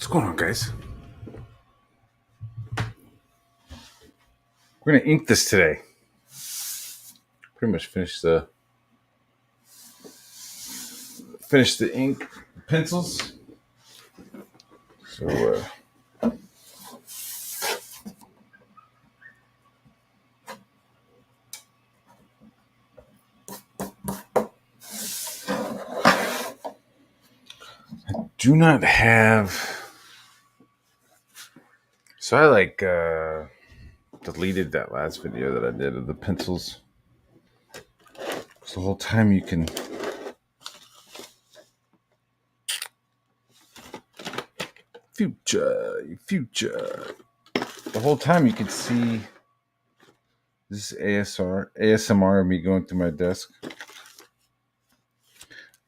What's going on, guys? We're gonna ink this today. Pretty much finish the ink pencils. So do not have. So I deleted that last video that I did of the pencils. So the whole time you can. Future. The whole time you can see this ASMR of me going through my desk.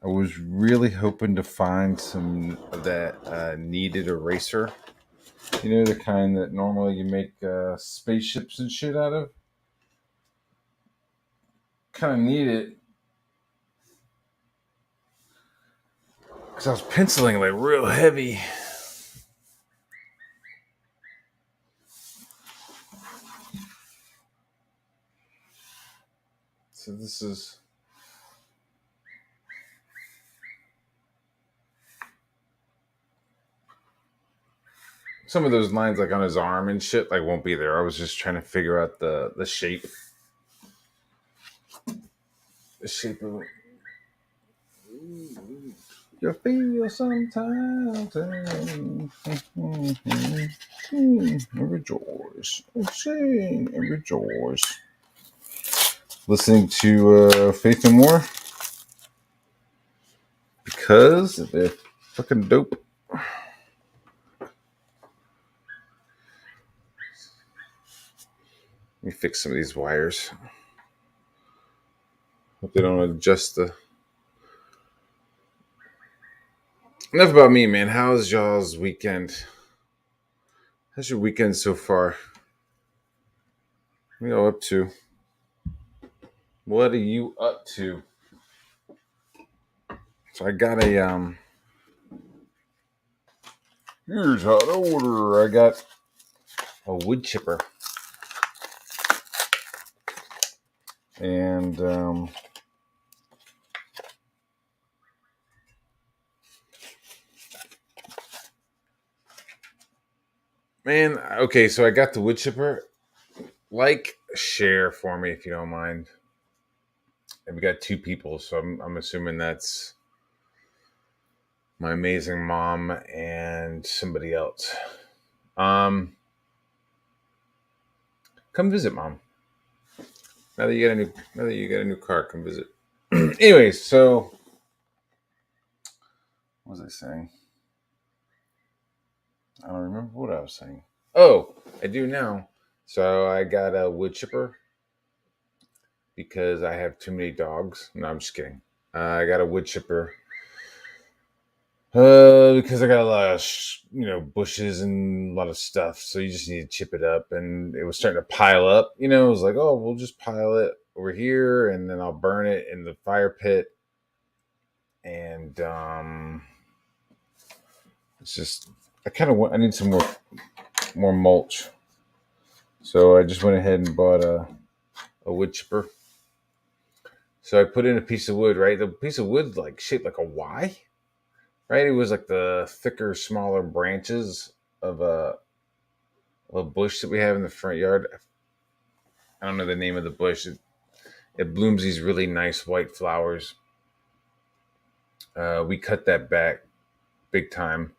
I was really hoping to find some of that kneaded eraser. You know, the kind that normally you make spaceships and shit out of? Kind of need it. Because I was penciling like real heavy. So this is some of those lines like on his arm and shit like won't be there. I was just trying to figure out the shape. The shape of you feel sometimes and rejoice. Sing and rejoice. Listening to Faith No More because they're fucking dope. Let me fix some of these wires. Hope they don't adjust the. Enough about me, man. How's y'all's weekend? How's your weekend so far? What are you up to? What are you up to? So I got a here's how to order. I got a wood chipper. And man, okay, so I got the wood chipper. Share for me if you don't mind. And we got 2 people, so I'm assuming that's my amazing mom and somebody else. Come visit, Mom. Now that you got a new car, come visit. Anyways, so what was I saying? I don't remember what I was saying. Oh, I do now. So I got a wood chipper because I have too many dogs. No, I'm just kidding. I got a wood chipper because I got a lot of bushes and a lot of stuff. So you just need to chip it up, and it was starting to pile up. It was like, oh, we'll just pile it over here, and then I'll burn it in the fire pit. And it's just I need some more mulch. So I just went ahead and bought a wood chipper. So I put in a piece of wood, right? The piece of wood shaped like a Y, right? It was like the thicker, smaller branches of a bush that we have in the front yard. I don't know the name of the bush. It blooms these really nice white flowers. We cut that back big time.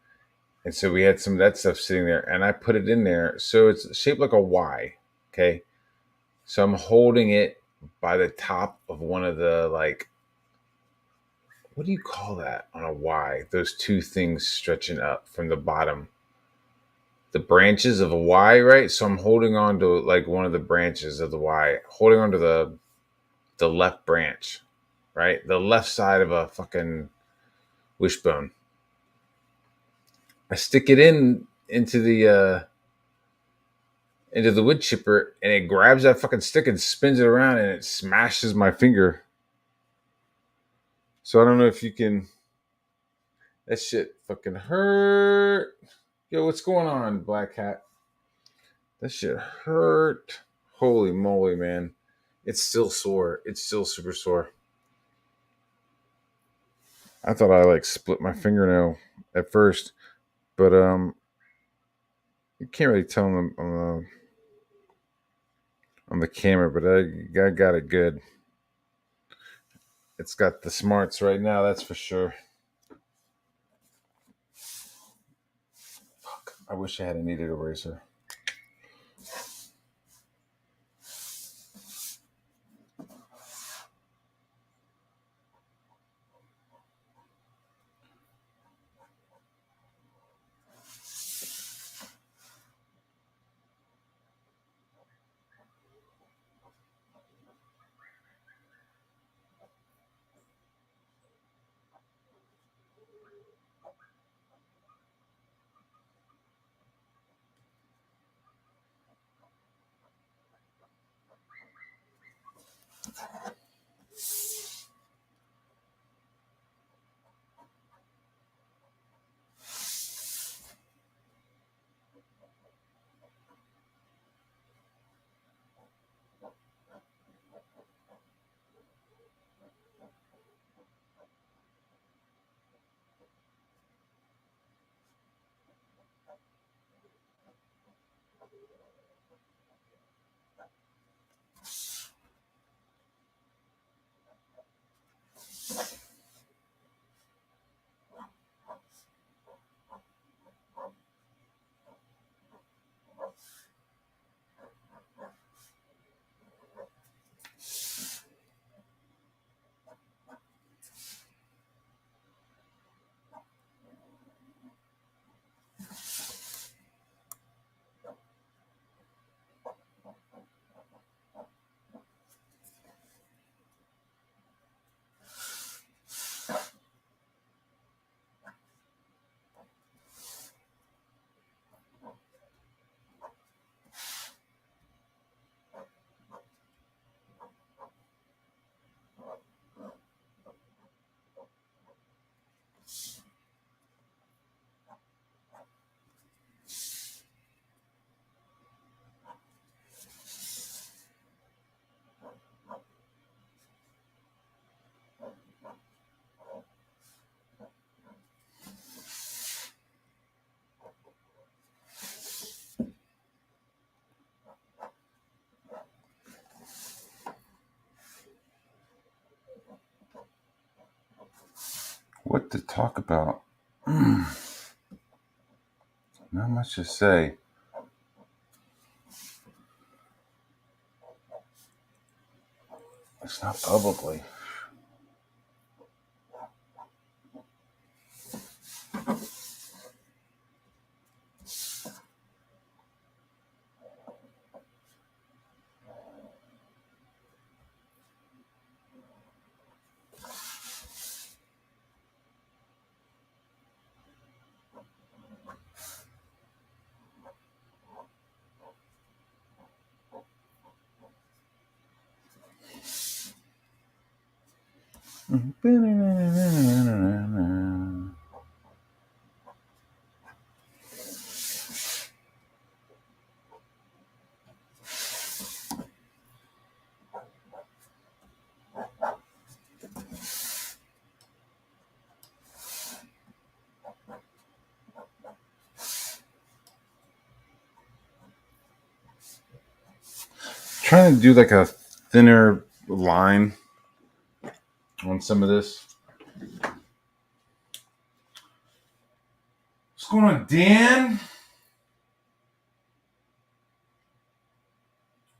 And so we had some of that stuff sitting there, and I put it in there. So it's shaped like a Y, okay? So I'm holding it by the top of one of the, what do you call that on a Y? Those 2 things stretching up from the bottom. The branches of a Y, right? So I'm holding on to one of the branches of the Y, holding on to the left branch, right? The left side of a fucking wishbone. I stick it into the wood chipper, and it grabs that fucking stick and spins it around, and it smashes my finger. So I don't know if you can. That shit fucking hurt. Yo, what's going on, Black Hat? That shit hurt. Holy moly, man. It's still sore. It's still super sore. I thought I like split my fingernail at first, but you can't really tell on the camera, but I got it good. It's got the smarts right now, that's for sure. Fuck. I wish I had a kneaded eraser. What to talk about? Not much to say. It's not publicly. Trying to do like a thinner line on some of this. What's going on, Dan?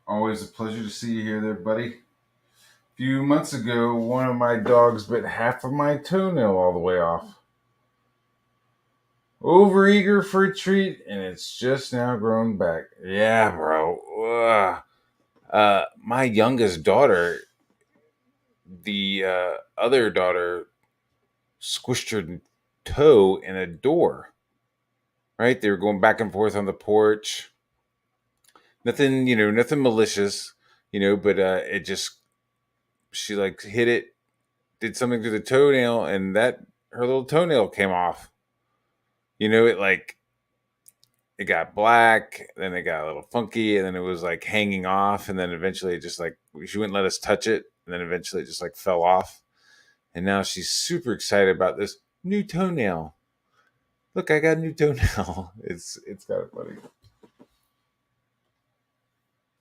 Always a pleasure to see you here there, buddy. A few months ago, one of my dogs bit half of my toenail all the way off. Overeager for a treat, and it's just now grown back. Yeah, bro. My youngest daughter, the other daughter, squished her toe in a door. Right? They were going back and forth on the porch. Nothing, nothing malicious, but it just, she like hit it, did something to the toenail, and that her little toenail came off. It like it got black, then it got a little funky, and then it was like hanging off, and then eventually it just like she wouldn't let us touch it, and then eventually it just like fell off. And now she's super excited about this new toenail. Look, I got a new toenail. It's kind of funny.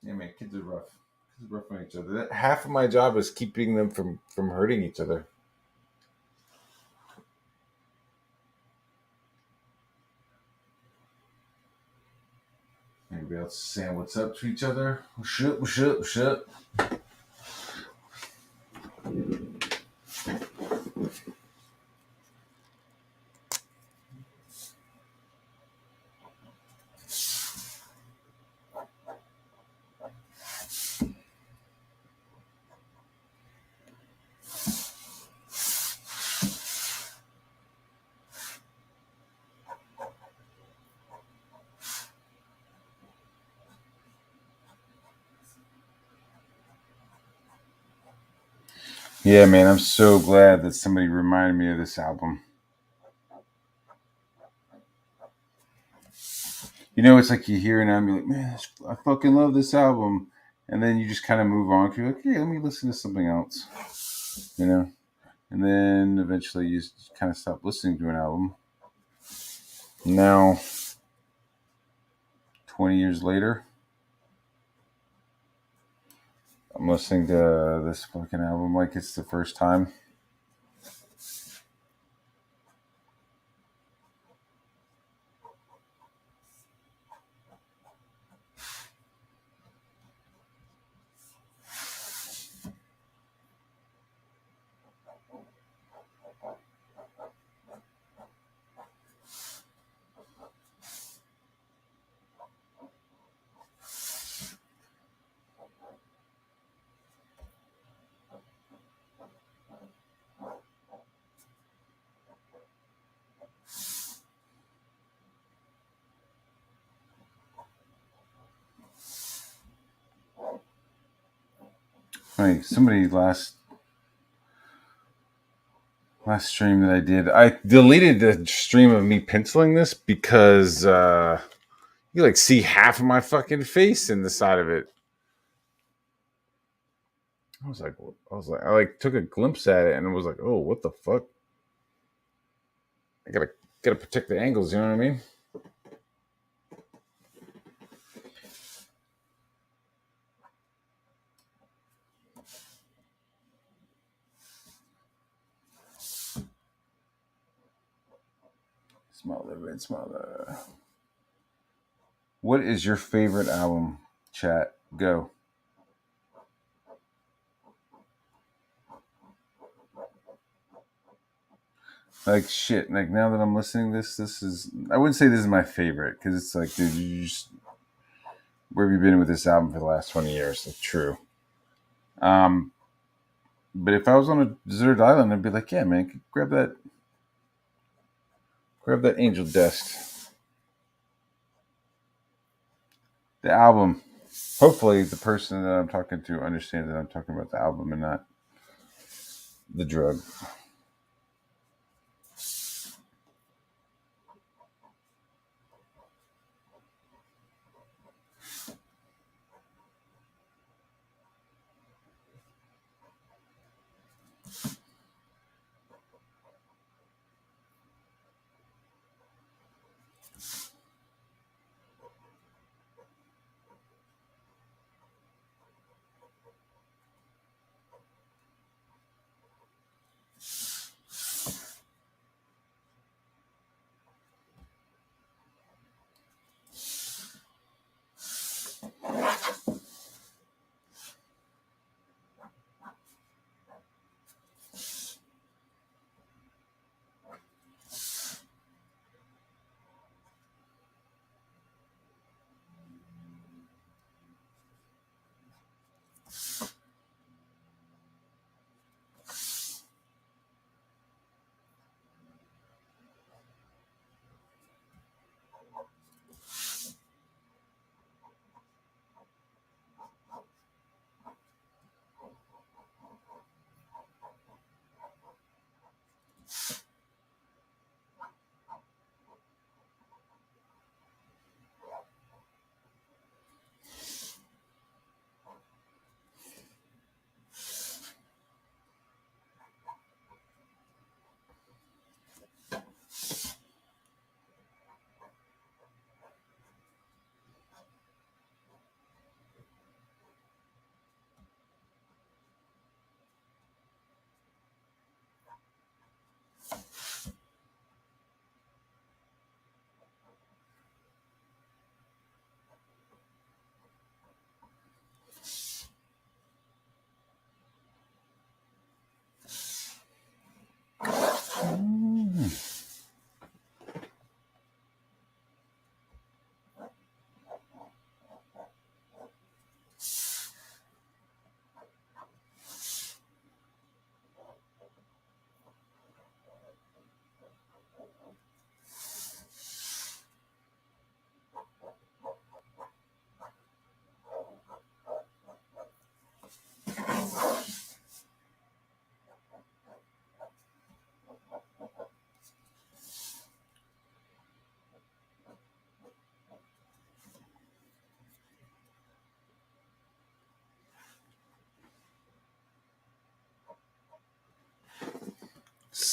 Yeah, man, kids are rough. Kids are rough on each other. Half of my job is keeping them from hurting each other. Everybody else saying what's up to each other. What's up? What's up? What's up? Yeah, man, I'm so glad that somebody reminded me of this album. You know, it's like you hear an album, you're like, man, I fucking love this album. And then you just kind of move on. You're like, hey, let me listen to something else. You know? And then eventually you just kind of stop listening to an album. Now, 20 years later, I'm listening to this fucking album like it's the first time. Like somebody last stream that I did, I deleted the stream of me penciling this because you like see half of my fucking face in the side of it. I like took a glimpse at it and it was like, oh, what the fuck? I gotta protect the angles. You know what I mean? Small little bit smaller. What is your favorite album? Chat, go. Like shit. Like now that I'm listening to this is I wouldn't say this is my favorite because it's like, dude, where have you been with this album for the last 20 years? Like, true. Um, but if I was on a deserted island, I'd be like, yeah, man, grab that angel dust. The album. Hopefully, the person that I'm talking to understands that I'm talking about the album and not the drug.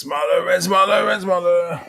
smaller and smaller and smaller.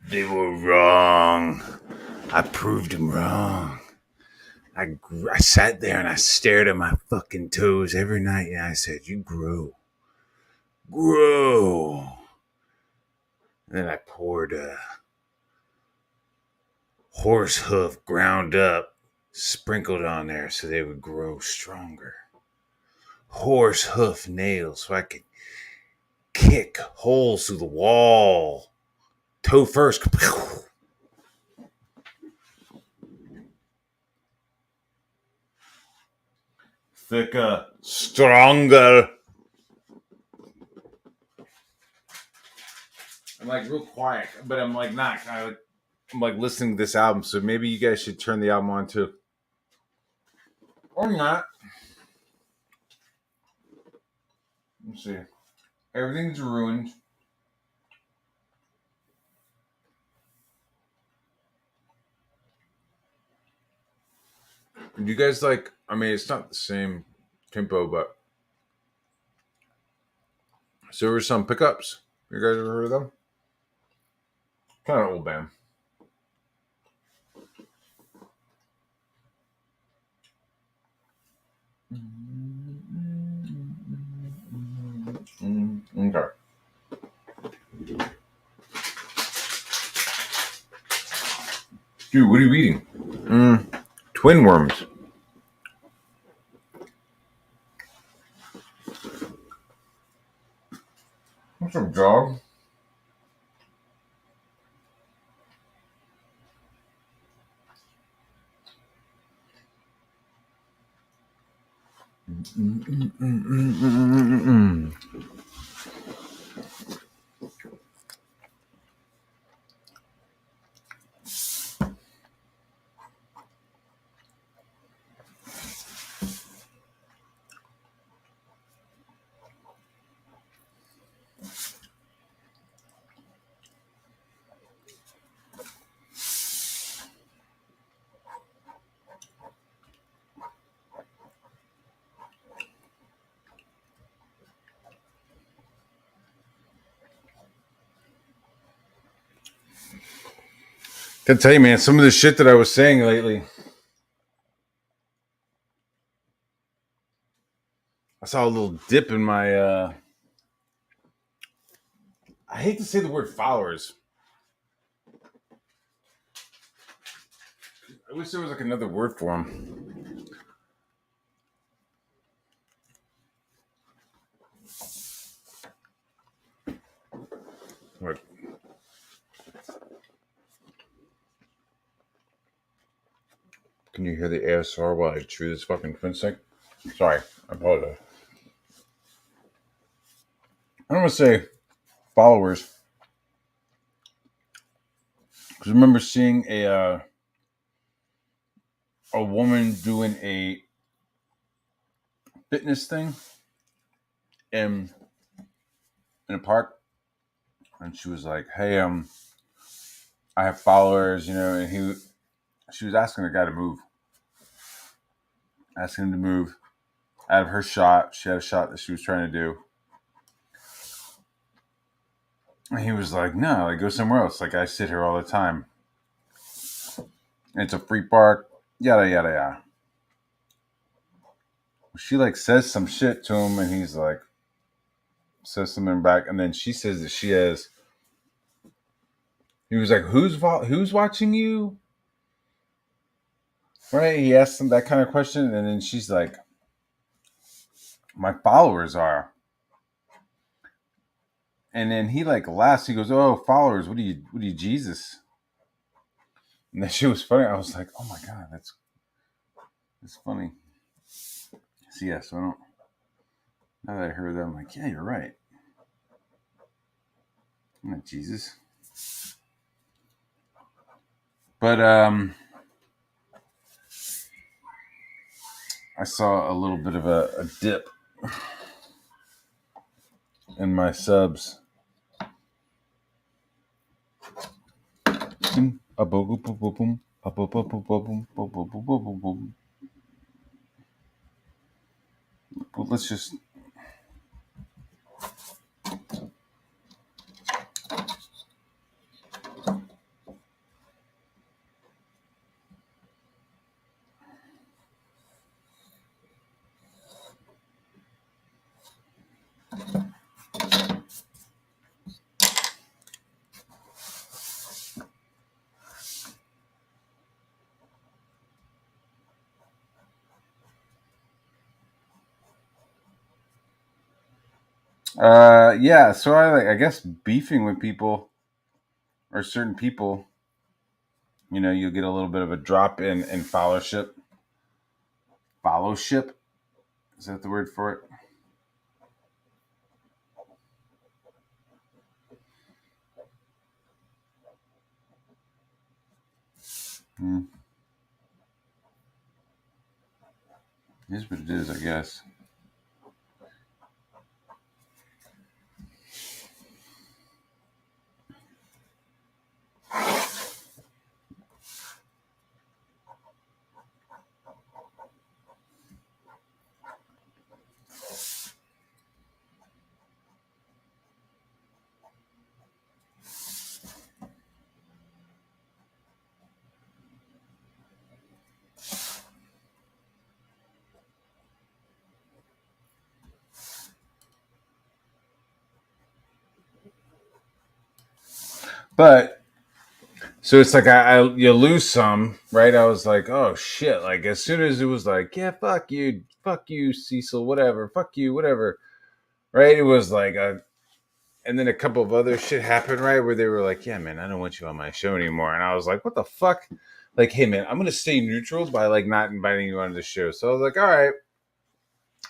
They were wrong. I proved them wrong. I sat there and I stared at my fucking toes every night and I said, you grow. Grow. And then I poured horse hoof ground up, sprinkled on there so they would grow stronger. Horse hoof nails so I could kick holes through the wall. Toe first. Thicker, stronger. I'm like real quiet, but I'm like not. I'm like listening to this album, so maybe you guys should turn the album on too. Or not. Let's see. Everything's ruined. Do you guys like, I mean, it's not the same tempo, but so there were some pickups. You guys ever heard of them? Kind of old band. Okay. Dude, what are you eating? Twin worms. What's up, dog? Can tell you, man, some of the shit that I was saying lately. I saw a little dip in my I hate to say the word followers. I wish there was like another word for them. What? Can you hear the ASR while I chew this fucking twin stick? Sorry, I apologize. I don't want to say followers because I remember seeing a woman doing a fitness thing in a park, and she was like, "Hey, I have followers, you know," and she was asking the guy to move, asking him to move out of her shot. She had a shot that she was trying to do, And he was like, no, like go somewhere else. Like I sit here all the time. It's a free park. Yada yada yada. She like says some shit to him, and he's like says something back, and then she says that she has. He was like, who's watching you? Right? He asked him that kind of question, and then she's like, my followers are. And then he like laughs. He goes, "Oh, followers! What are you, Jesus?" And that shit was funny. I was like, "Oh my god, that's funny." So yeah, so I don't. Now that I heard that, I'm like, "Yeah, you're right. I'm not Jesus." But I saw a little bit of a dip in my subs. But let's just. Yeah. So I guess beefing with people or certain people, you'll get a little bit of a drop in followership. Fellowship, is that the word for it? Hmm. It is what it is, I guess. But so it's like you lose some, right? I was like, oh shit! Like as soon as it was like, yeah, fuck you, Cecil, whatever, fuck you, whatever, right? It was like and then a couple of other shit happened, right? Where they were like, yeah, man, I don't want you on my show anymore, and I was like, what the fuck? Like, hey, man, I'm gonna stay neutral by like not inviting you on the show. So I was like, all right.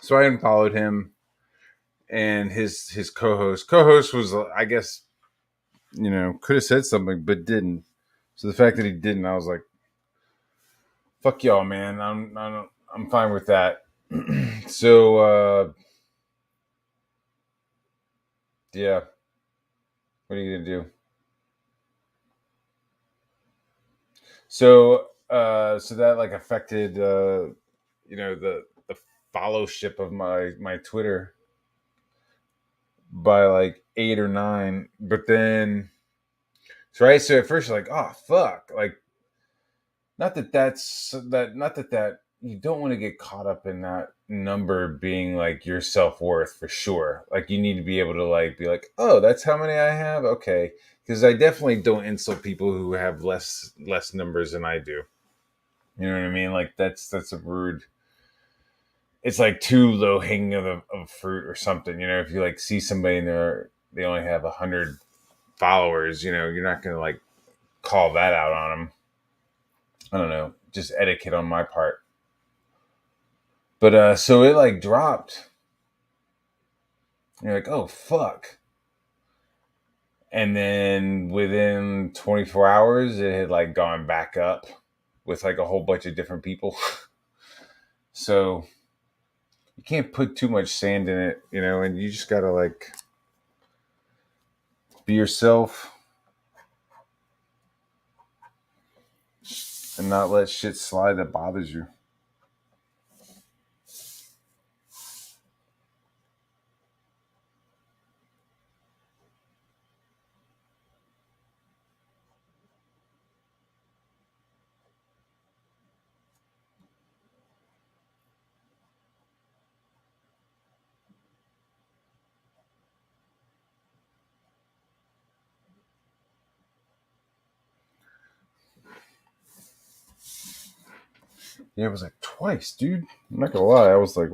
So I unfollowed him and his co-host. Co-host was, I guess, could have said something but didn't. So the fact that he didn't, I was like, fuck y'all, man. I'm fine with that. So yeah, what are you gonna do? So that like affected the followship of my Twitter by like 8 or 9. But then so at first you're like, oh fuck, like not that you don't want to get caught up in that number being like your self-worth for sure. Like you need to be able to like be like, oh, that's how many I have, okay. Because I definitely don't insult people who have less numbers than I do. You know what I mean? Like that's a rude. It's like too low hanging of fruit or something. If you like see somebody and they only have 100 followers, you're not gonna like call that out on them. I don't know, just etiquette on my part. But so it like dropped. And you're like, oh fuck. And then within 24 hours, it had like gone back up with like a whole bunch of different people. So you can't put too much sand in it, and you just gotta like be yourself and not let shit slide that bothers you. Yeah, it was like twice, dude. I'm not gonna lie. I was like,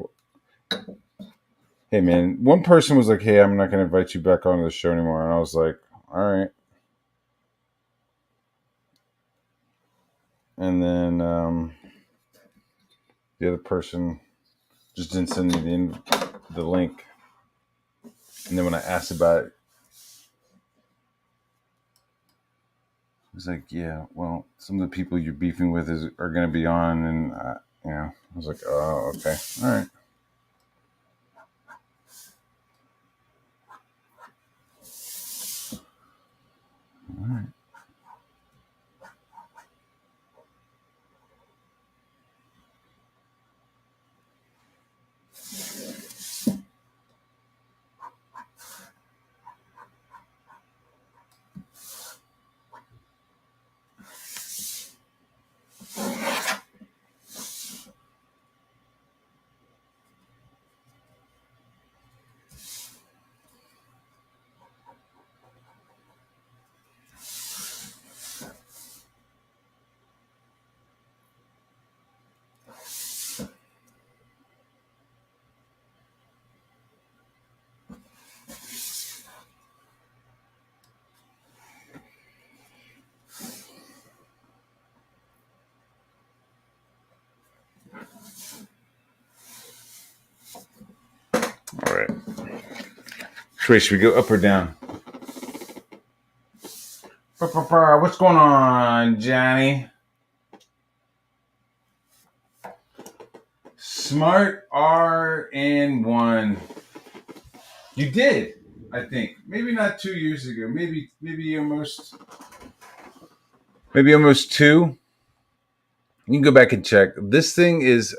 hey, man. One person was like, hey, I'm not gonna invite you back onto the show anymore, and I was like, all right. And then the other person just didn't send me the link. And then when I asked about it, he was like, yeah, well, some of the people you're beefing with are going to be on. And, I was like, oh, okay. All right. All right. All right. Trey, should we go up or down? What's going on, Johnny? Smart RN1. You did, I think. Maybe not 2 years ago. Maybe almost two. You can go back and check. This thing is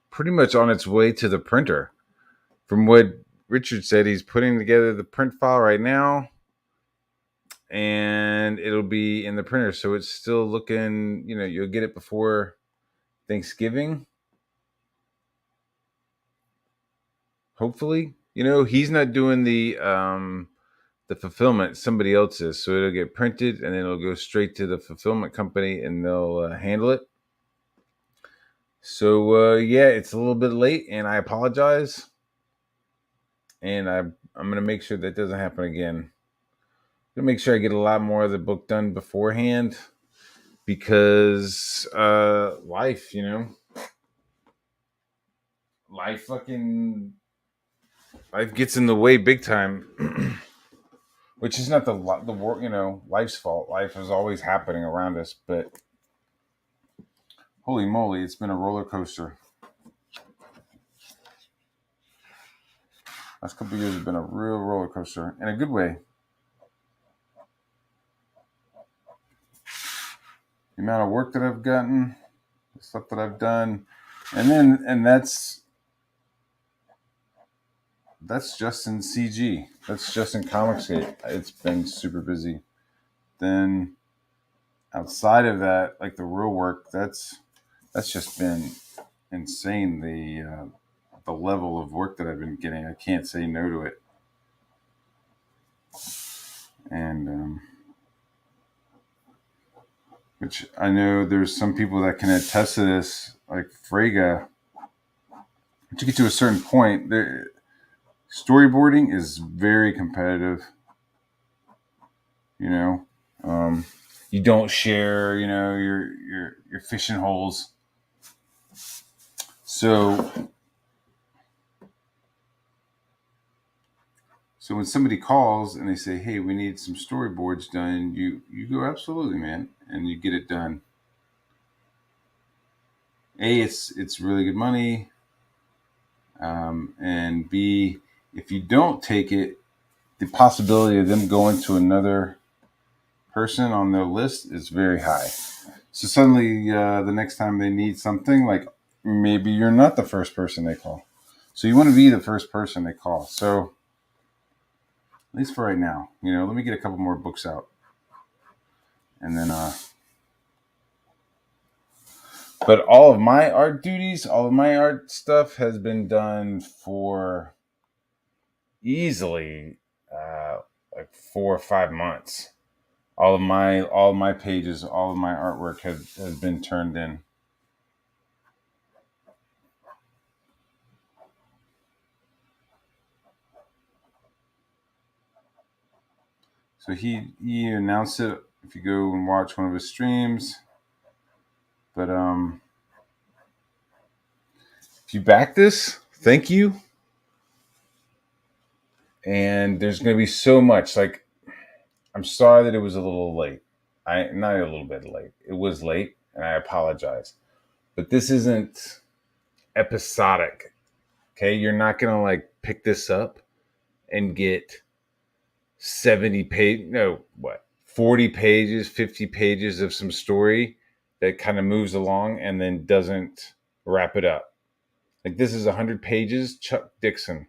pretty much on its way to the printer. From what Richard said, he's putting together the print file right now, and it'll be in the printer. So it's still looking, you'll get it before Thanksgiving. Hopefully, he's not doing the fulfillment. Somebody else is. So it'll get printed and then it'll go straight to the fulfillment company and they'll handle it. So yeah, it's a little bit late and I apologize. And I'm going to make sure that doesn't happen again. I'm going to make sure I get a lot more of the book done beforehand because life, life gets in the way big time. Which is not the world, life's fault. Life is always happening around us, but holy moly, it's been a roller coaster. Last couple of years have been a real roller coaster in a good way. The amount of work that I've gotten, the stuff that I've done, and that's just in CG. That's just in Comicsgate. It's been super busy. Then outside of that, like the real work, that's just been insane. The level of work that I've been getting, I can't say no to it. And which I know there's some people that can attest to this, like Frega. To get to a certain point, storyboarding is very competitive. You know, you don't share, your fishing holes. So when somebody calls and they say, "Hey, we need some storyboards done," you go, "Absolutely, man," and you get it done. A, it's really good money, and B, if you don't take it, the possibility of them going to another person on their list is very high. So suddenly, the next time they need something, like maybe you're not the first person they call. So you want to be the first person they call. So at least for right now, let me get a couple more books out, and then. But all of my art duties, all of my art stuff has been done for easily like 4 or 5 months. All of my pages, all of my artwork has been turned in. So he announced it if you go and watch one of his streams. But if you back this, thank you. And there's going to be so much. Like, I'm sorry that it was a little late. I not a little bit late. It was late, and I apologize. But this isn't episodic. Okay, you're not going to like pick this up and get 40 pages, 50 pages of some story that kind of moves along and then doesn't wrap it up. Like, this is 100 pages. Chuck Dixon.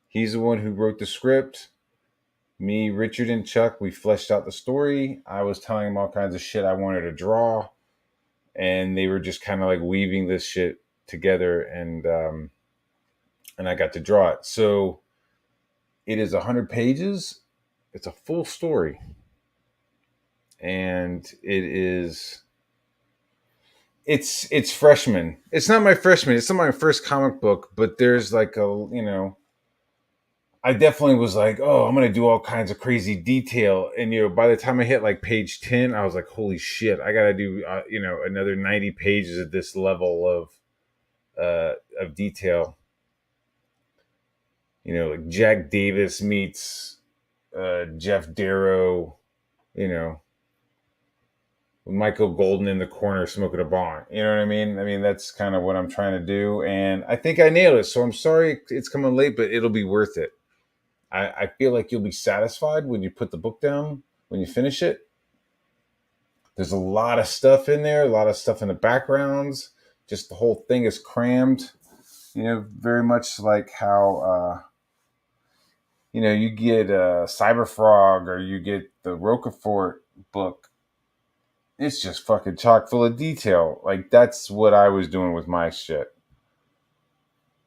He's the one who wrote the script. Me, Richard, and Chuck, we fleshed out the story. I was telling him all kinds of shit I wanted to draw, and they were just kind of like weaving this shit together, and I got to draw it. So it is 100 pages. It's a full story, and it's freshman. It's not my freshman. It's not my first comic book, but there's like I definitely was like, oh, I'm gonna do all kinds of crazy detail, and by the time I hit like page 10, I was like, holy shit, I gotta do another 90 pages of this level of detail. Like Jack Davis meets Jeff Darrow, you know, with Michael Golden in the corner smoking a bong. You know what I mean? I mean, that's kind of what I'm trying to do, and I think I nailed it. So I'm sorry it's coming late, but it'll be worth it. I feel like you'll be satisfied when you put the book down, when you finish it. There's a lot of stuff in there, a lot of stuff in the backgrounds. Just the whole thing is crammed, very much like how, you get Cyber Frog or you get the Roquefort book. It's just fucking chock full of detail. Like, that's what I was doing with my shit.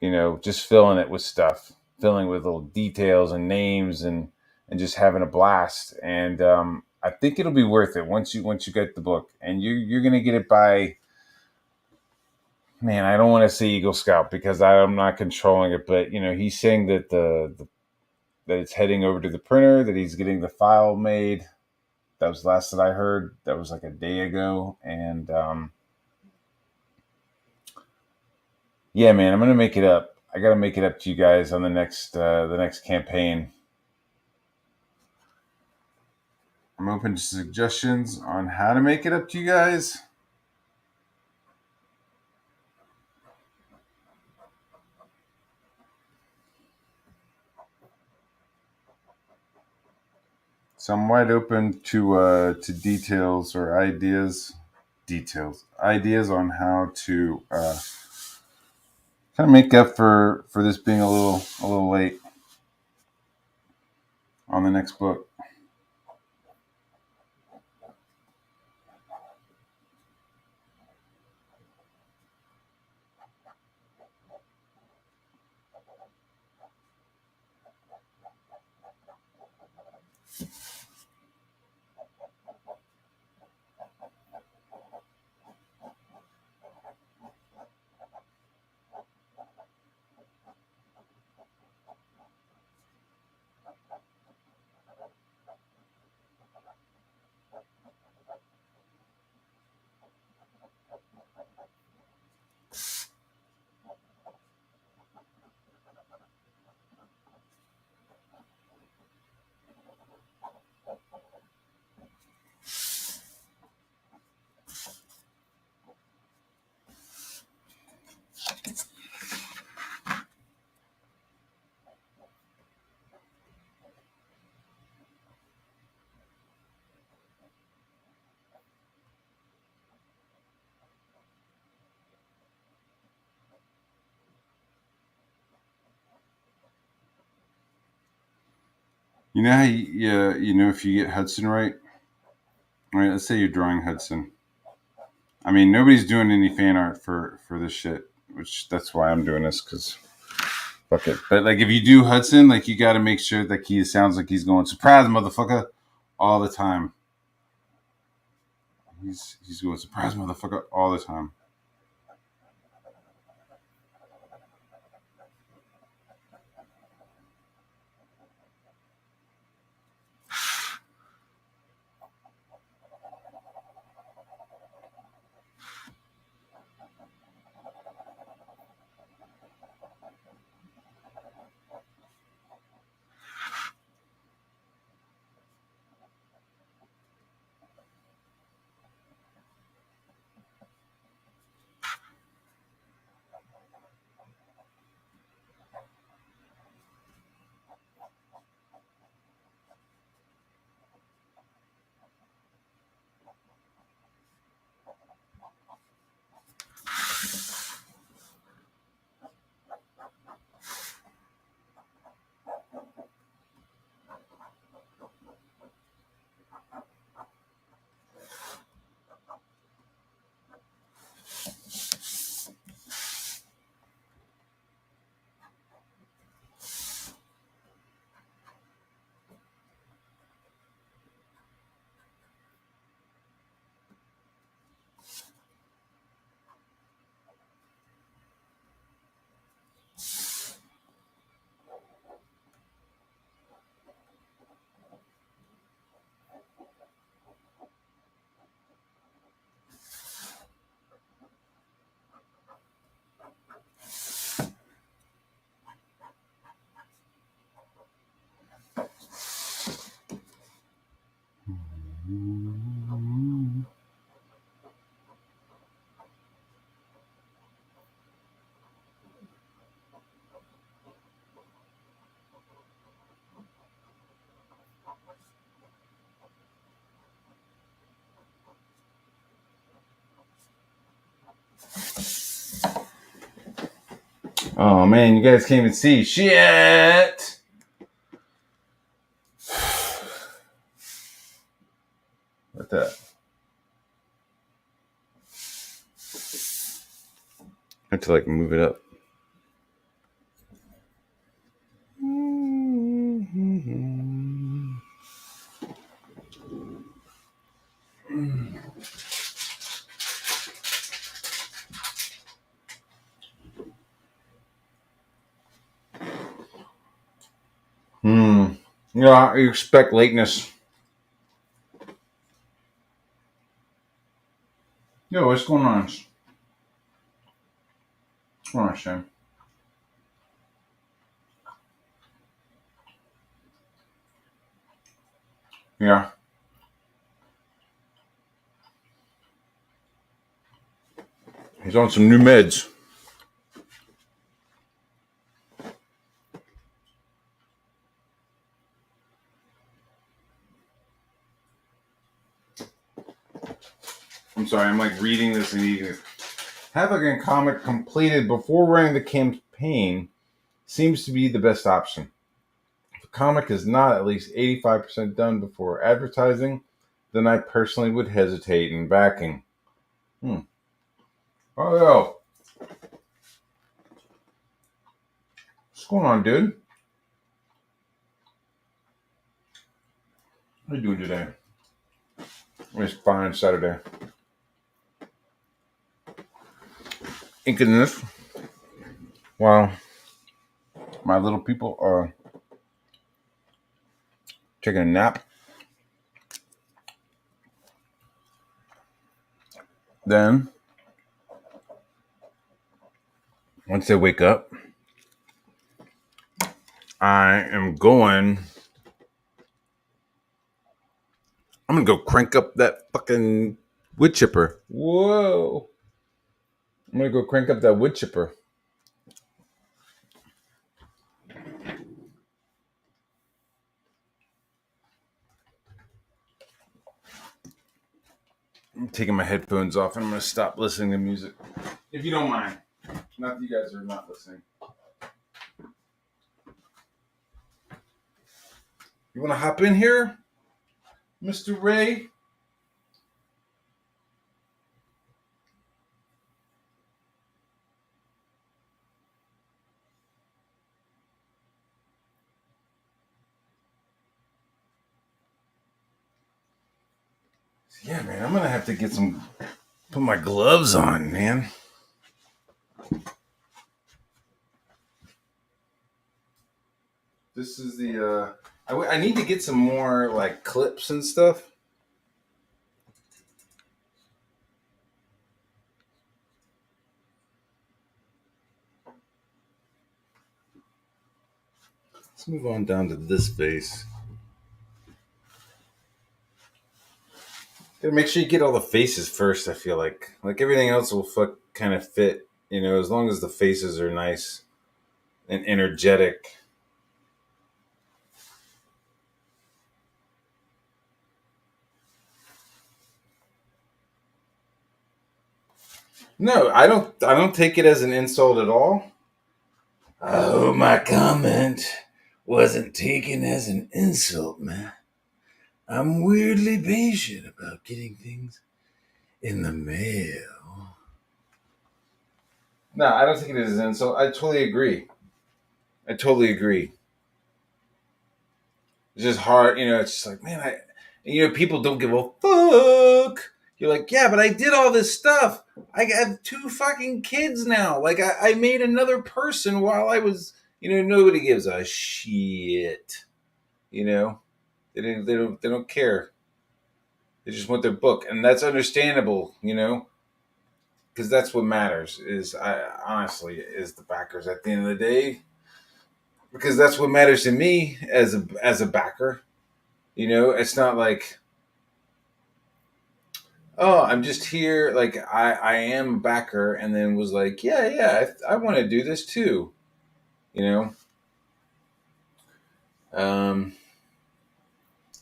Just filling it with stuff, filling with little details and names and just having a blast. And I think it'll be worth it once you get the book, and you're gonna get it by, man, I don't want to say Eagle Scout because I'm not controlling it, but he's saying that that it's heading over to the printer, that he's getting the file made. That was the last that I heard. That was like a day ago, and yeah, man, I'm gonna make it up. I gotta make it up to you guys on the next campaign. I'm open to suggestions on how to make it up to you guys. So I'm wide open to details or ideas on how to kind of make up for this being a little late on the next book. You know how if you get Hudson right, all right, let's say you're drawing Hudson. I mean, nobody's doing any fan art for this shit, which that's why I'm doing this, because fuck it. But like, if you do Hudson, like, you got to make sure that he sounds like he's going surprise, motherfucker, all the time. He's going surprise, motherfucker, all the time. Oh man, you guys can't even see. Shit! What the? I have to like move it up. Yeah, you expect lateness. Yo, what's going on? What's going on, Shane? Yeah. He's on some new meds. I'm sorry, I'm like reading this and eating this. Having a comic completed before running the campaign seems to be the best option. If a comic is not at least 85% done before advertising, then I personally would hesitate in backing. Oh, yo. What's going on, dude? What are you doing today? It's fine, Saturday. Inking this while my little people are taking a nap. Then, once they wake up, I am going. I'm gonna go crank up that fucking wood chipper. Whoa! I'm gonna go crank up that wood chipper. I'm taking my headphones off and I'm gonna stop listening to music. If you don't mind. Not that you guys are not listening. You wanna hop in here, Mr. Ray? Yeah, man, I'm gonna have to put my gloves on, man. This is the, I need to get some more, like, clips and stuff. Let's move on down to this face. Gotta make sure you get all the faces first, I feel like. Like, everything else will kind of fit, as long as the faces are nice and energetic. No, I don't take it as an insult at all. I hope my comment wasn't taken as an insult, man. I'm weirdly patient about getting things in the mail. No, I don't take it as an insult. I totally agree. It's just hard, it's just like, man, people don't give a fuck. You're like, yeah, but I did all this stuff. I have 2 fucking kids now. Like, I made another person while I was, nobody gives a shit. They don't care. They just want their book, and that's understandable. Because that's what matters. Honestly is the backers at the end of the day. Because that's what matters to me as a backer. It's not like, oh, I'm just here. Like, I am a backer, and then was like, yeah, I want to do this too. You know.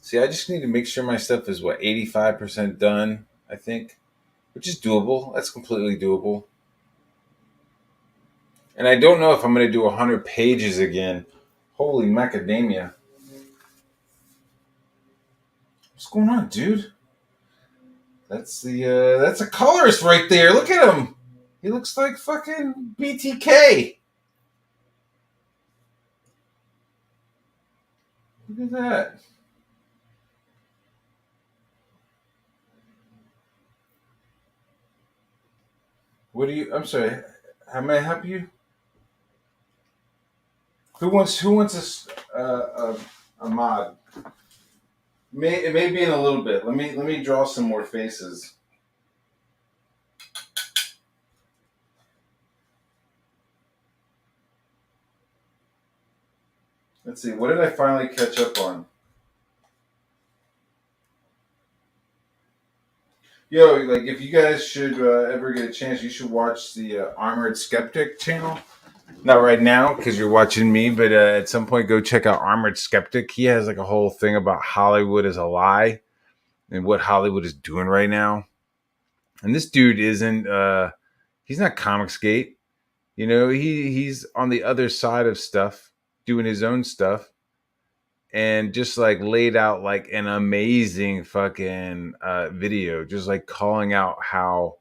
See, I just need to make sure my stuff is 85% done. I think, which is doable. That's completely doable. And I don't know if I'm going to do 100 pages again. Holy macadamia. What's going on, dude? That's a colorist right there. Look at him. He looks like fucking BTK. Look at that. I'm sorry. How may I help you? Who wants a mod? It may be in a little bit. Let me draw some more faces. Let's see. What did I finally catch up on? Yo, like if you guys should ever get a chance, you should watch the Armored Skeptic channel. Not right now because you're watching me, but at some point go check out Armored Skeptic. He has like a whole thing about Hollywood is a lie and what Hollywood is doing right now. And this dude isn't he's not Comicsgate. You know, he's on the other side of stuff, doing his own stuff, and just like laid out like an amazing fucking video, just like calling out how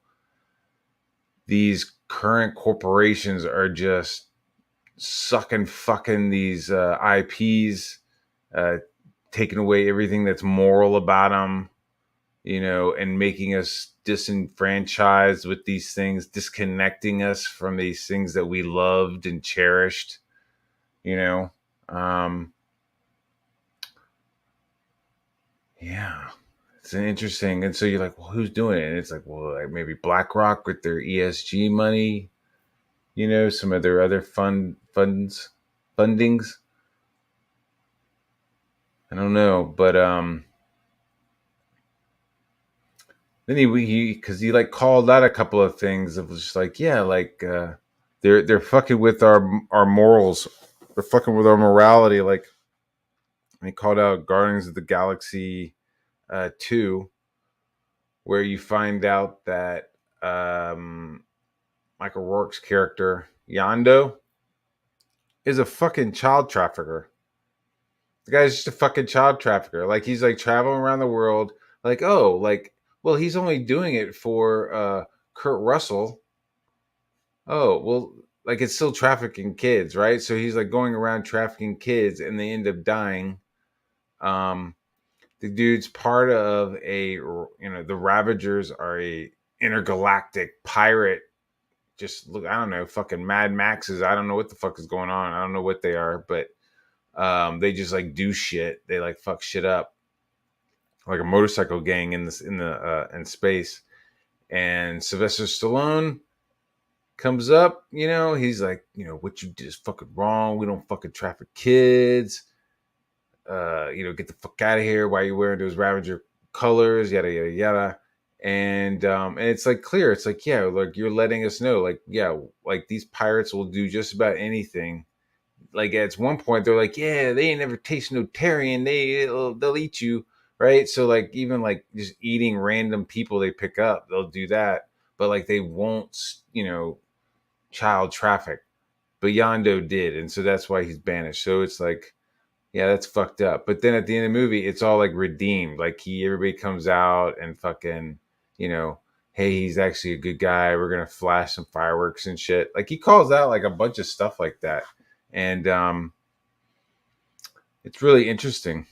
these current corporations are just sucking fucking these IPs, uh, taking away everything that's moral about them, you know, and making us disenfranchised with these things, disconnecting us from these things that we loved and cherished, you know. Um, yeah, it's an interesting. And so you're like, well, who's doing it? And it's like, well, like maybe BlackRock with their ESG money, you know, some of their other fundings. I don't know, but then he because he like called out a couple of things. It was just like, yeah, like they're fucking with our morals. They're fucking with our morality. Like he called out Guardians of the Galaxy 2, where you find out that Michael Rourke's character Yondu is a fucking child trafficker. The guy's just a fucking child trafficker. Like he's like traveling around the world. Like well, he's only doing it for Kurt Russell. Oh well, like it's still trafficking kids, right? So he's like going around trafficking kids, and they end up dying. Um, the dude's part of the Ravagers are a intergalactic pirate. Just look, I don't know, fucking Mad Maxes. I don't know what the fuck is going on. I don't know what they are, but they just like do shit. They like fuck shit up, like a motorcycle gang in space. And Sylvester Stallone comes up, you know, he's like, you know, what you did is fucking wrong. We don't fucking traffic kids. You know, get the fuck out of here. Why are you wearing those Ravager colors? Yada yada yada. And it's like clear. It's like, yeah, like you're letting us know, like, yeah, like these pirates will do just about anything. Like at one point they're like, yeah, they ain't never tasted no Tyrion. They'll eat you, right? So like even like just eating random people they pick up, they'll do that. But like they won't, you know, child traffic. But Yondo did, and so that's why he's banished. So it's like, yeah, that's fucked up. But then at the end of the movie, it's all like redeemed. Like everybody comes out and fucking, you know, hey, he's actually a good guy. We're gonna flash some fireworks and shit. Like he calls out like a bunch of stuff like that, and it's really interesting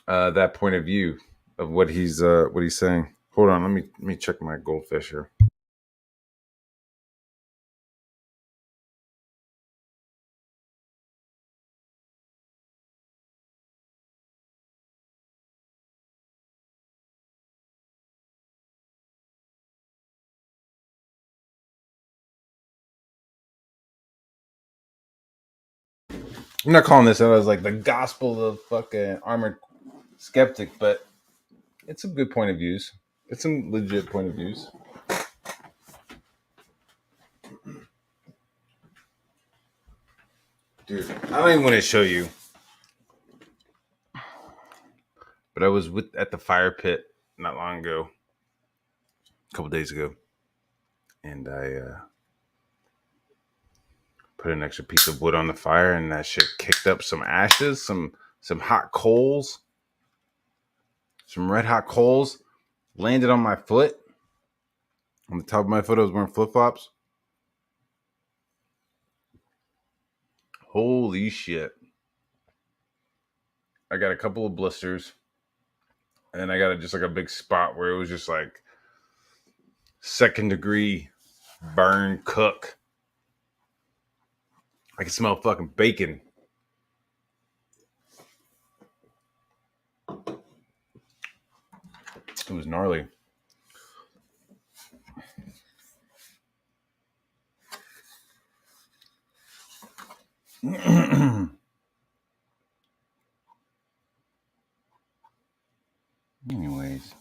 that point of view of what he's saying. Hold on, let me check my goldfish here. I'm not calling this as like the gospel of fucking armored skeptic, but it's some good point of views. It's some legit point of views. Dude, I don't even want to show you, but I was at the fire pit not long ago, a couple days ago, and put an extra piece of wood on the fire, and that shit kicked up some ashes, some hot coals, some red hot coals, landed on my foot. On the top of my foot, I was wearing flip flops. Holy shit! I got a couple of blisters, and I got just like a big spot where it was just like second degree burn cook. I can smell fucking bacon. It was gnarly. Anyways.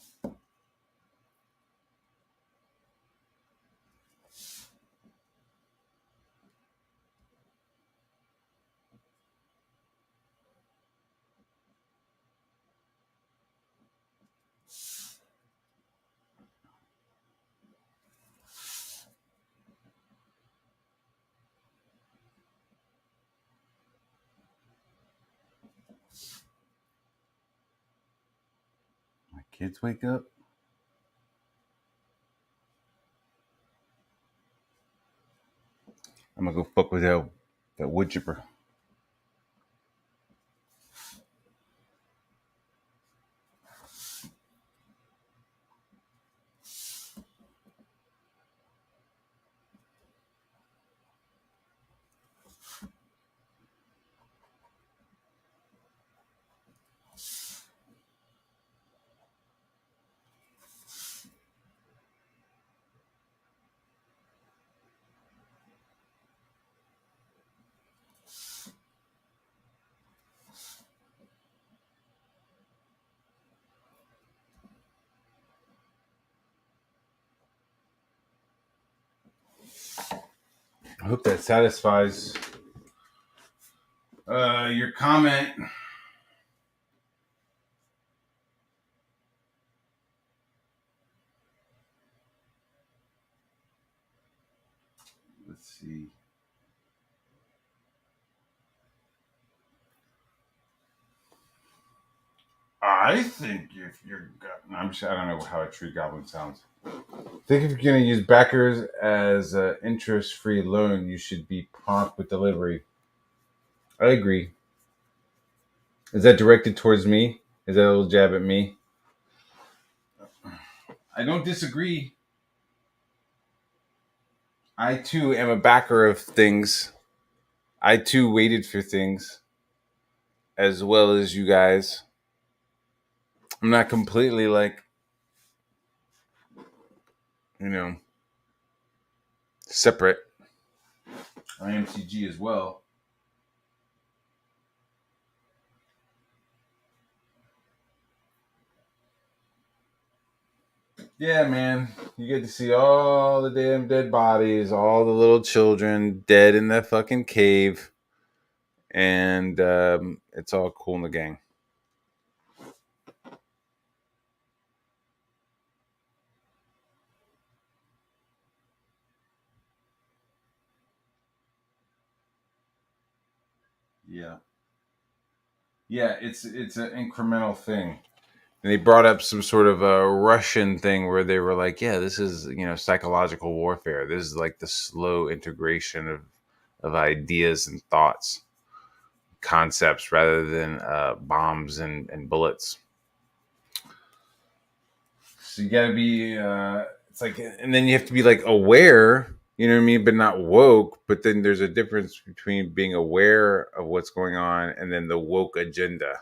My kids wake up. I'm gonna go fuck with that wood chipper. I hope that satisfies your comment. Let's see. I think if you're, I don't know how a tree goblin sounds. I think if you're going to use backers as an interest-free loan, you should be prompt with delivery. I agree. Is that directed towards me? Is that a little jab at me? I don't disagree. I too am a backer of things. I too waited for things as well as you guys. I'm not completely like, separate. I am CG as well. Yeah, man. You get to see all the damn dead bodies, all the little children dead in that fucking cave. And it's all cool in the gang. Yeah. Yeah, it's an incremental thing. And they brought up some sort of a Russian thing where they were like, yeah, this is, psychological warfare. This is like the slow integration of ideas and thoughts, concepts, rather than bombs and bullets. So you got to be, it's like, and then you have to be like aware, you know what I mean, but not woke. But then there's a difference between being aware of what's going on and then the woke agenda.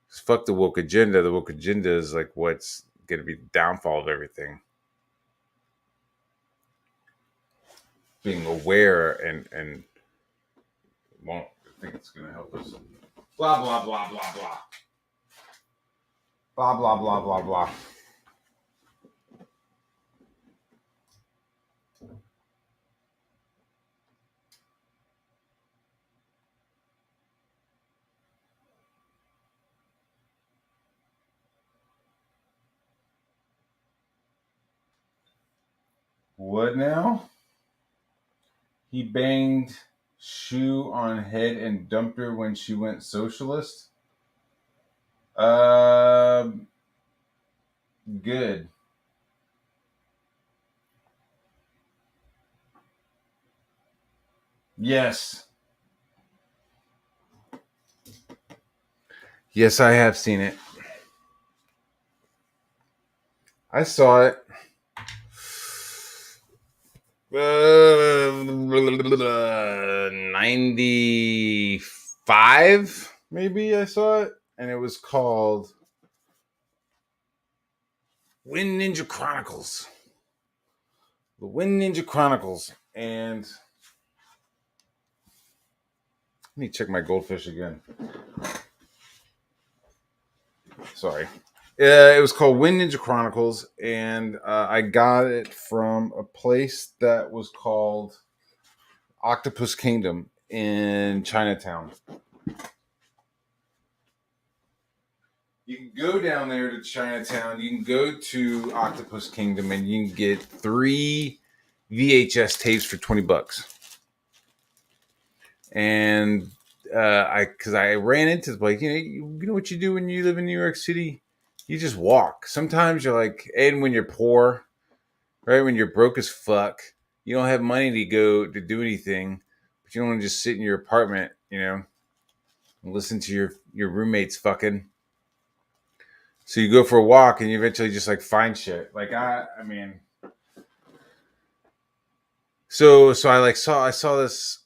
Fuck the woke agenda. The woke agenda is like what's going to be the downfall of everything. Being aware and won't, I think it's going to help us. Blah, blah, blah, blah, blah. Blah, blah, blah, blah, blah. What now? He banged shoe on head and dumped her when she went socialist. Um, Good. Yes. Yes, I have seen it. I saw it. 95, maybe I saw it. And it was called Wind Ninja Chronicles. The Wind Ninja Chronicles. And let me check my goldfish again. Sorry. It was called Wind Ninja Chronicles, and I got it from a place that was called Octopus Kingdom in Chinatown. You can go down there to Chinatown. You can go to Octopus Kingdom, and you can get 3 VHS tapes for $20. And because I ran into the place, you know what you do when you live in New York City, you just walk. Sometimes you're like, and when you're poor, right, when you're broke as fuck, you don't have money to go to do anything, but you don't want to just sit in your apartment, and listen to your roommates fucking. So you go for a walk, and you eventually just like find shit. Like I mean, so I saw this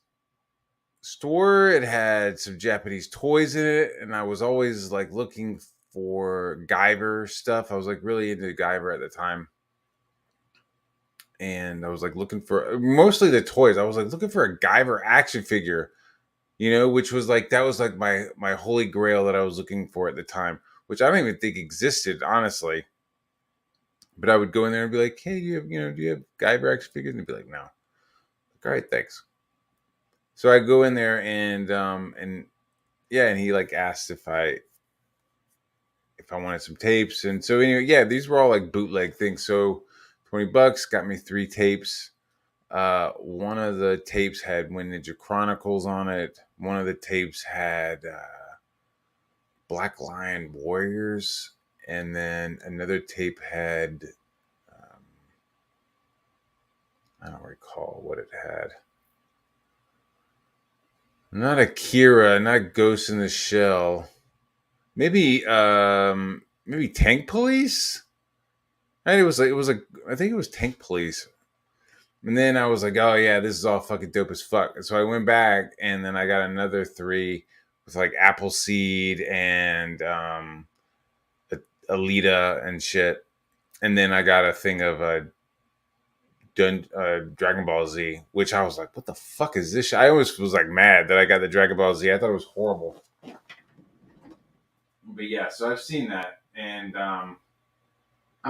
store. It had some Japanese toys in it, and I was always like looking for Guyver stuff. I was like really into Guyver at the time, and I was like looking for mostly the toys. I was like looking for a Guyver action figure, which was like that was like my holy grail that I was looking for at the time, which I don't even think existed honestly. But I would go in there and be like, "Hey, do you have Guyver action figures?" And they'd be like, "No." Like, all right, thanks. So I go in there and yeah, and he like asked if I wanted some tapes. And so anyway, yeah, these were all like bootleg things. So $20 got me 3 tapes. One of the tapes had Wind Ninja Chronicles on it. One of the tapes had Black Lion Warriors, and then another tape had I don't recall what it had. Not Akira, not Ghost in the Shell. Maybe Tank Police. And I think it was Tank Police. And then I was like, oh yeah, this is all fucking dope as fuck. And so I went back and then I got another 3 with like Appleseed and Alita and shit. And then I got a thing of Dragon Ball Z, which I was like, what the fuck is this shit? I always was like mad that I got the Dragon Ball Z. I thought it was horrible. But yeah, so I've seen that, and I'm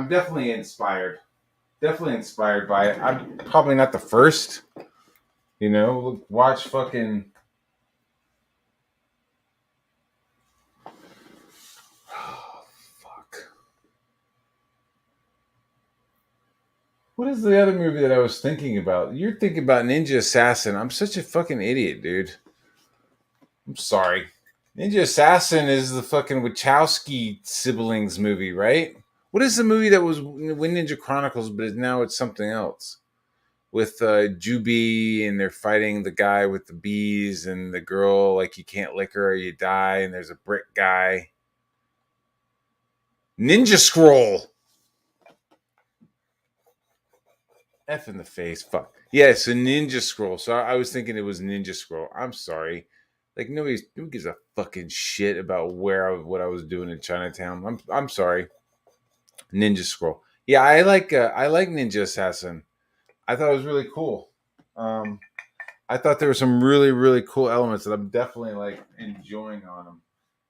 definitely inspired. Definitely inspired by it. I'm probably not the first. Watch fucking. Oh, fuck. What is the other movie that I was thinking about? You're thinking about Ninja Assassin. I'm such a fucking idiot, dude. I'm sorry. Ninja Assassin is the fucking Wachowski siblings movie, right? What is the movie that was Wind Ninja Chronicles, but now it's something else? With Juby, and they're fighting the guy with the bees, and the girl, like, you can't lick her or you die, and there's a brick guy. Ninja Scroll. F in the face. Fuck. Yeah, it's a Ninja Scroll. So I was thinking it was Ninja Scroll. I'm sorry. Like nobody gives a fucking shit about what I was doing in Chinatown. I'm sorry. Ninja Scroll. Yeah, I like Ninja Assassin. I thought it was really cool. Um, I thought there were some really really cool elements that I'm definitely like enjoying on them.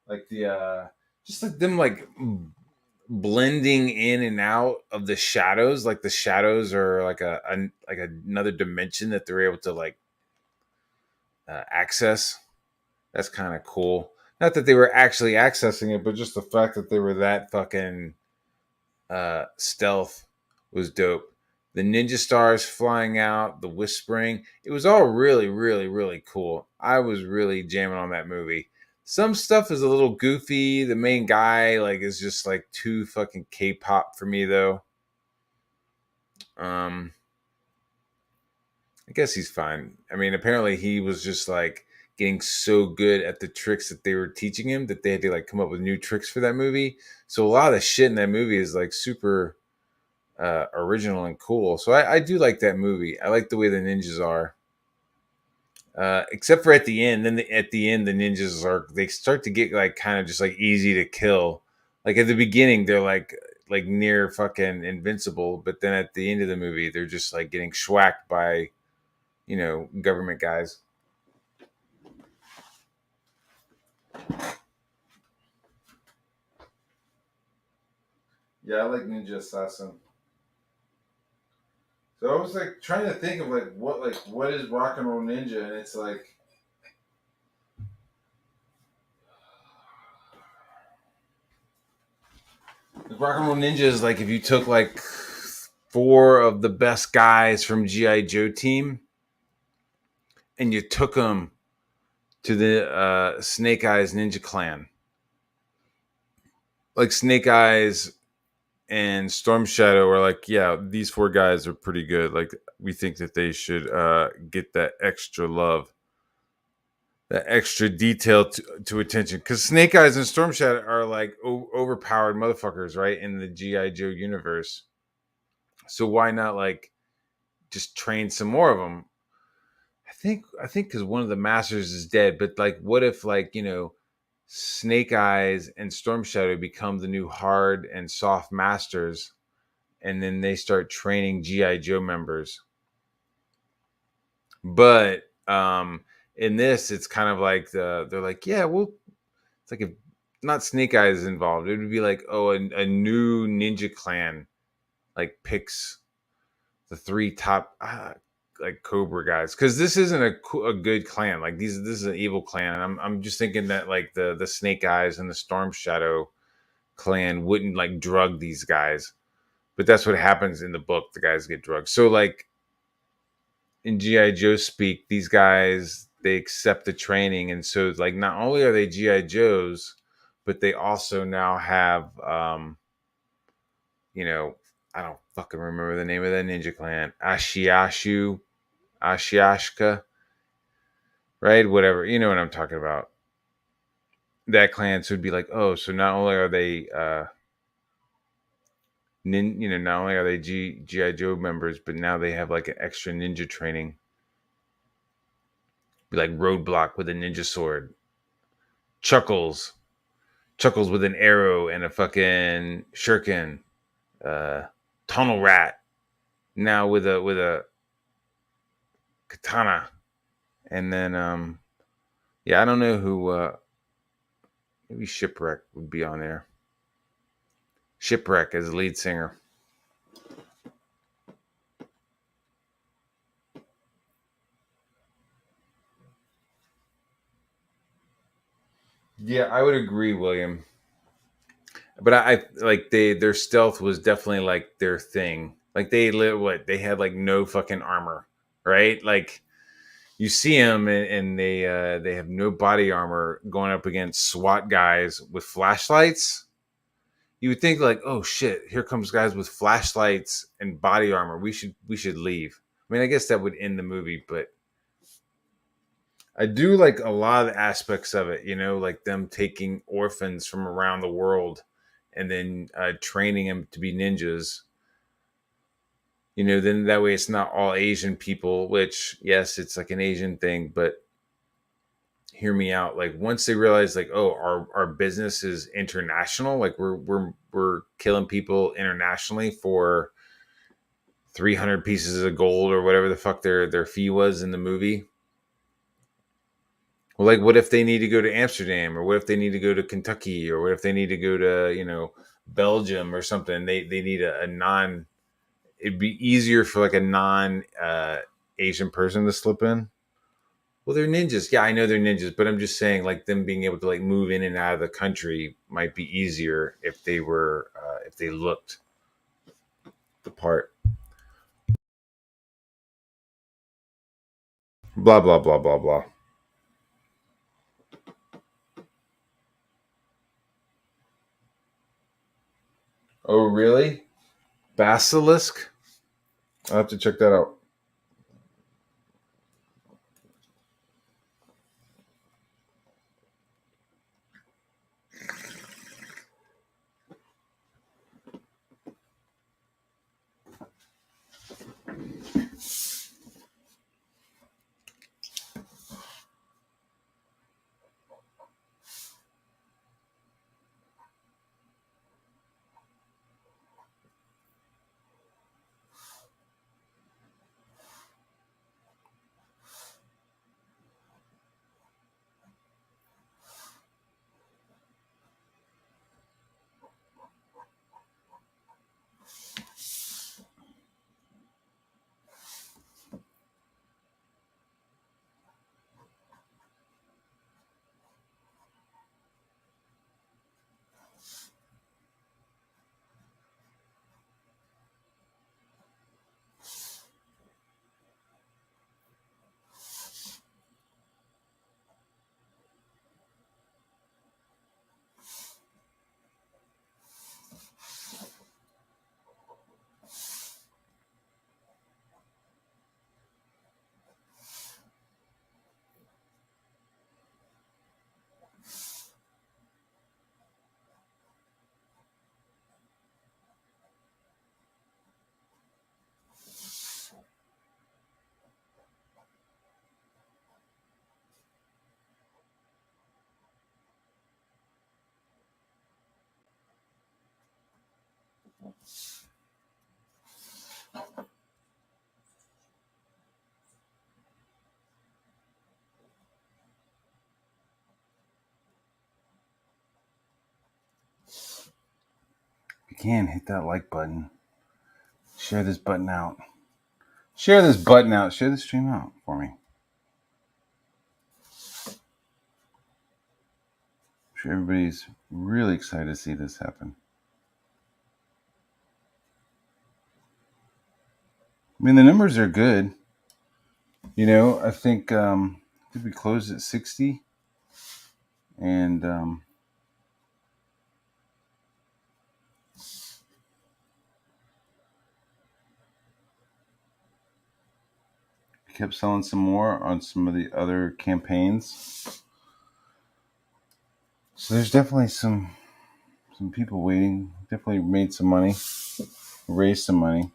Like the just like them like blending in and out of the shadows. Like the shadows are like like another dimension that they're able to like access. That's kind of cool. Not that they were actually accessing it, but just the fact that they were that fucking stealth was dope. the ninja stars flying out, the whispering. It was all really, really, really cool. I was really jamming on that movie. Some stuff is a little goofy. The main guy like is just like too fucking K-pop for me though. Um, I guess he's fine. I mean, apparently he was just like getting so good at the tricks that they were teaching him that they had to like come up with new tricks for that movie. So a lot of the shit in that movie is like super original and cool. So I do like that movie. I like the way the ninjas are. Except for at the end, at the end, the ninjas are they start to get like kind of just like easy to kill. Like at the beginning, they're like near fucking invincible, but then at the end of the movie, they're just like getting schwacked by government guys. Yeah, I like Ninja Assassin. So I was like trying to think of like what is Rock and Roll Ninja, and it's like Rock and Roll Ninja is like if you took like four of the best guys from GI Joe team and you took them to the Snake Eyes Ninja Clan, like Snake Eyes and Storm Shadow are like, yeah, these four guys are pretty good. Like we think that they should get that extra love, that extra detail to attention. Because Snake Eyes and Storm Shadow are like overpowered motherfuckers, right? In the GI Joe universe. So why not like just train some more of them? I think because one of the masters is dead. But like, what if like Snake Eyes and Storm Shadow become the new hard and soft masters, and then they start training GI Joe members. But in this, it's kind of like they're like, yeah, well, it's like if not Snake Eyes is involved, it would be like, oh, a new ninja clan like picks the three top like Cobra guys, because this isn't a good clan. Like this is an evil clan. And I'm just thinking that like the Snake Eyes and the Storm Shadow clan wouldn't like drug these guys, but that's what happens in the book. The guys get drugged. So like in GI Joe speak, these guys they accept the training, and so like not only are they GI Joes, but they also now have you know I don't fucking remember the name of that ninja clan, Ashiashka, right? Whatever, you know what I'm talking about. That clan, so it'd be like, oh, so not only are they not only are they GI Joe members, but now they have like an extra ninja training. Be like Roadblock with a ninja sword, Chuckles, Chuckles with an arrow and a fucking shuriken, uh, Tunnel Rat now with a katana, and then yeah, I don't know who maybe Shipwreck would be on there. Shipwreck as the lead singer. Yeah, I would agree, William. But I like their stealth was definitely like their thing. Like they had like no fucking armor, right? Like you see them and they have no body armor going up against SWAT guys with flashlights. You would think like, oh shit, here comes guys with flashlights and body armor. We should leave. I mean, I guess that would end the movie, but I do like a lot of the aspects of it. Like them taking orphans from around the world and then training them to be ninjas. Then that way it's not all Asian people. Which yes, it's like an Asian thing, but hear me out. Like once they realize like, oh, our business is international, like we're killing people internationally for 300 pieces of gold or whatever the fuck their fee was in the movie. Well, like what if they need to go to Amsterdam, or what if they need to go to Kentucky, or what if they need to go to Belgium or something? They need a non. It'd be easier for like a non Asian person to slip in. Well, they're ninjas. Yeah, I know they're ninjas, but I'm just saying, like them being able to like move in and out of the country might be easier if they looked the part. Blah, blah, blah, blah, blah. Oh, really? Basilisk? I'll have to check that out. If you can, hit that like button. Share this button out. Share this button out. Share the stream out for me. I'm sure everybody's really excited to see this happen. I mean, the numbers are good. You know, I think we closed at 60, and kept selling some more on some of the other campaigns. So there's definitely some people waiting. Definitely made some money, raised some money.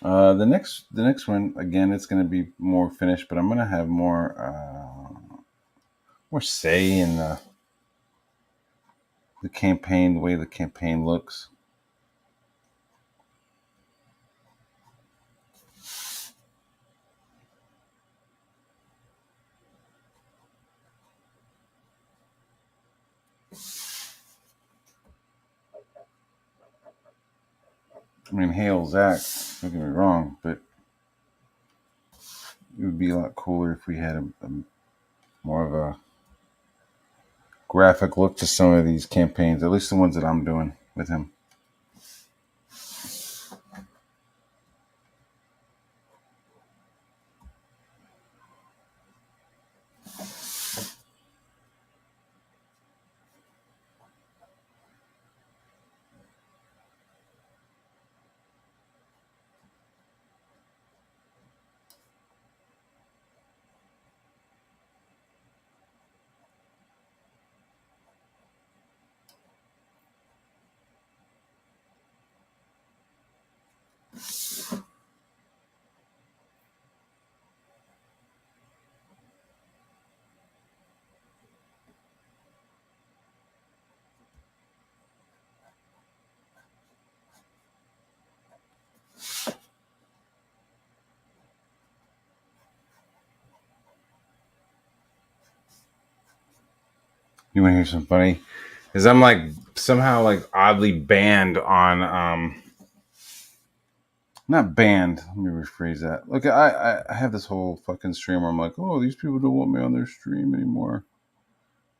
The next one again, it's going to be more finished, but I'm going to have more say in the campaign, the way the campaign looks. I mean, hail Zach, don't get me wrong, but it would be a lot cooler if we had a more of a graphic look to some of these campaigns, at least the ones that I'm doing with him. You want to hear something funny? Is I'm like somehow like oddly banned on not banned. Let me rephrase that. Look, I have this whole fucking stream where I'm like, oh, these people don't want me on their stream anymore.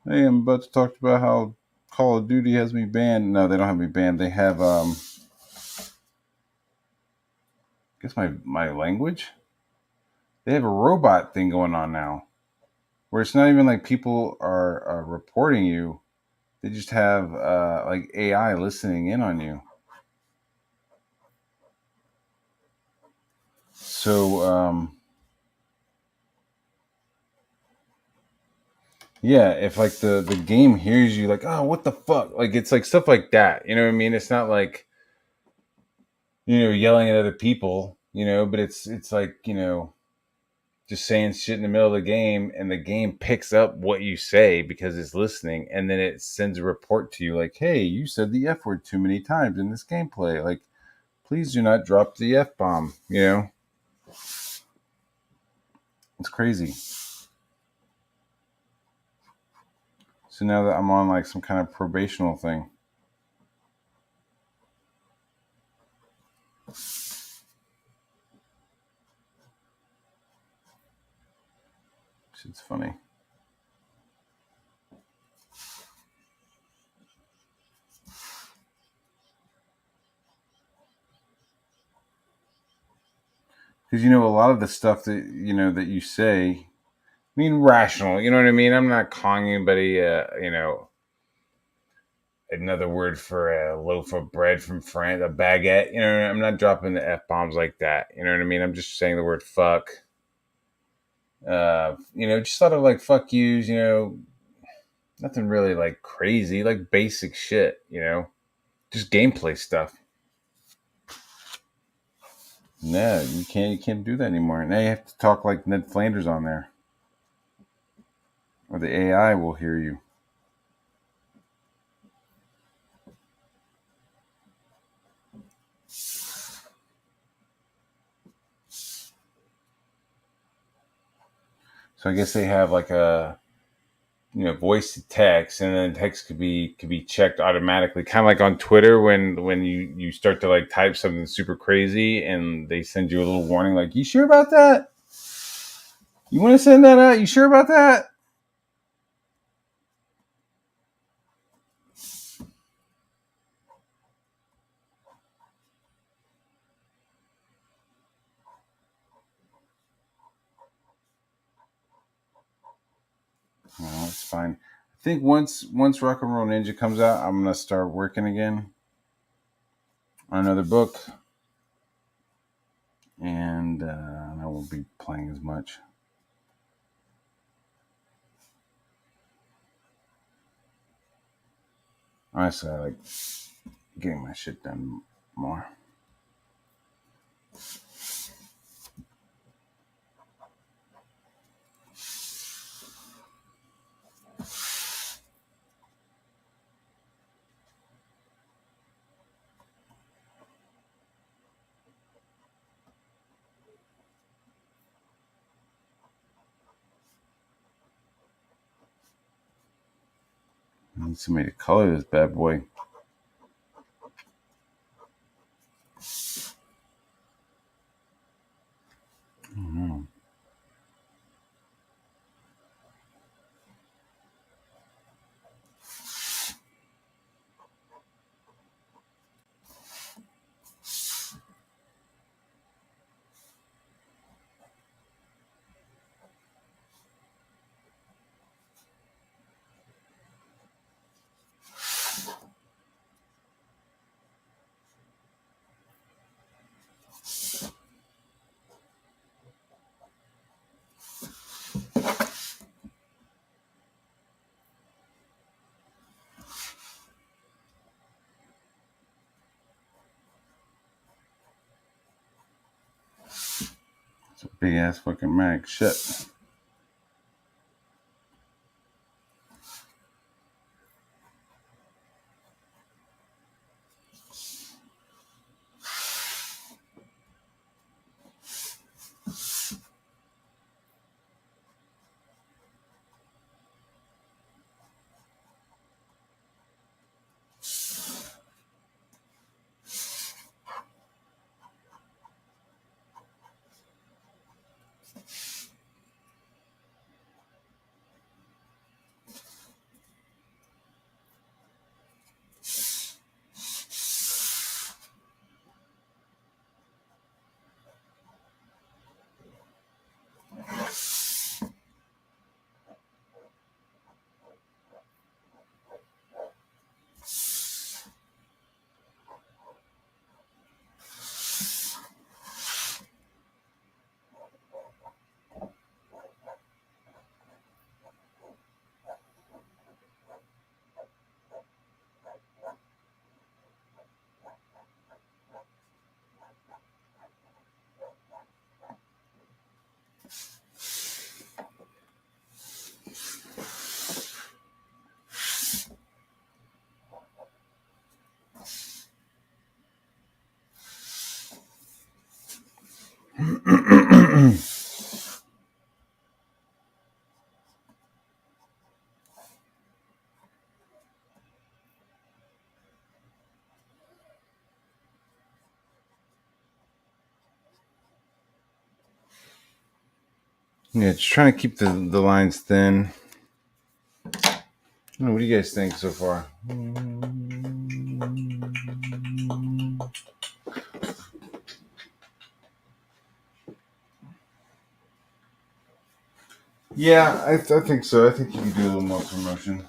Hey, I'm about to talk about how Call of Duty has me banned. No, they don't have me banned. They have guess my language. They have a robot thing going on now, where it's not even like people are reporting you. They just have like AI listening in on you. So yeah, if like the game hears you, like, oh, what the fuck, like it's like stuff like that. You know what I mean? It's not like, yelling at other people. But it's like, just saying shit in the middle of the game, and the game picks up what you say because it's listening, and then it sends a report to you like, hey, you said the F word too many times in this gameplay, like, please do not drop the F bomb. It's crazy. So now that I'm on like some kind of probational thing, it's funny. Because a lot of the stuff that that you say, I mean, rational. You know what I mean? I'm not calling anybody, another word for a loaf of bread from France, a baguette. I'm not dropping the F bombs like that. You know what I mean? I'm just saying the word fuck. Just sort of like fuck yous, nothing really like crazy, like basic shit, just gameplay stuff. No, you can't do that anymore. Now you have to talk like Ned Flanders on there, or the AI will hear you. So I guess they have like a voice to text, and then text could be checked automatically, kind of like on Twitter when you start to like type something super crazy, and they send you a little warning like, you sure about that? You want to send that out? You sure about that? Well, it's fine. I think once Rocknroll Ninja comes out, I'm gonna start working again on another book, and I won't be playing as much. Honestly, I like getting my shit done more. I need somebody to color this bad boy. Mm-hmm. It's a big ass fucking mag. Shit. Yeah, just trying to keep the lines thin. What do you guys think so far? Yeah, I think so. I think you could do a little more promotion.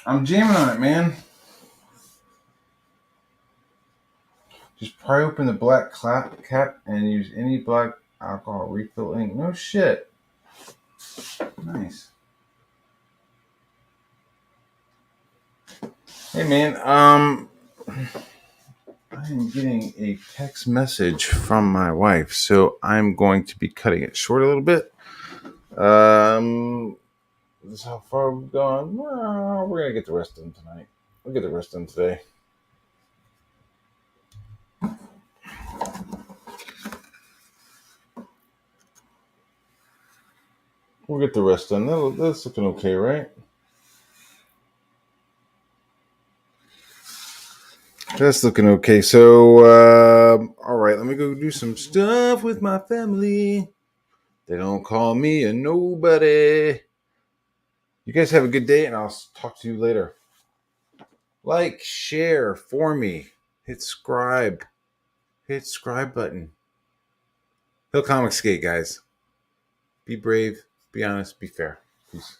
I'm jamming on it, man. Just pry open the black cap and use any black alcohol refill ink. No shit. Nice. Hey, man. I'm getting a text message from my wife, so I'm going to be cutting it short a little bit. This is how far we've gone. Well, we're gonna get the rest done tonight. We'll get the rest done today. We'll get the rest done. That's looking okay, right? That's looking okay. So, all right, let me go do some stuff with my family. They don't call me a nobody. You guys have a good day, and I'll talk to you later. Like, share for me. Hit subscribe. Hit subscribe button. Hill Comic Skate, guys. Be brave, be honest, be fair. Peace.